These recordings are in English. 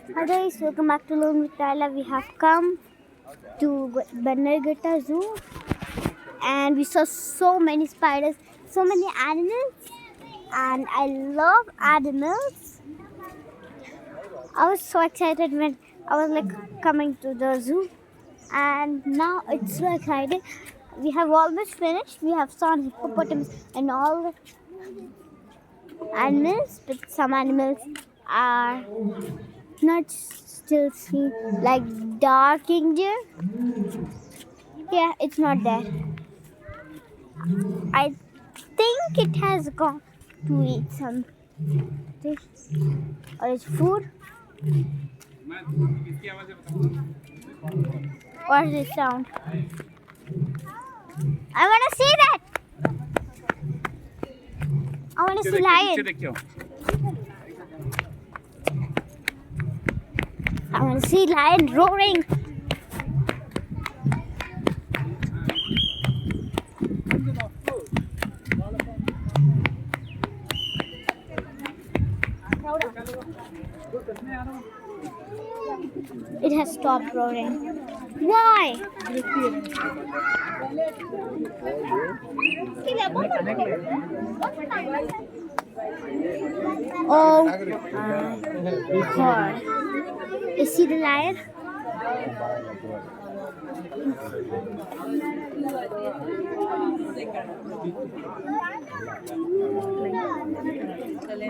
Hi guys, welcome back to Learn with Tyler. We have come to Bannerghatta Zoo and we saw so many spiders, so many animals, and I love animals. I was so excited when I was coming to the zoo, and now it's so exciting. We have almost finished. We have seen hippopotamus and all the animals, but some animals are not still seen, like dark India. Yeah, it's not there. I think it has gone to eat something or it's food. What is this sound? I want to see that. I want to see lion. I want to see lion roaring. It has stopped roaring. Why? Oh my God. Is he the lion?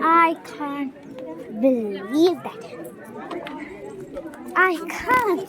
I can't believe that. I can't.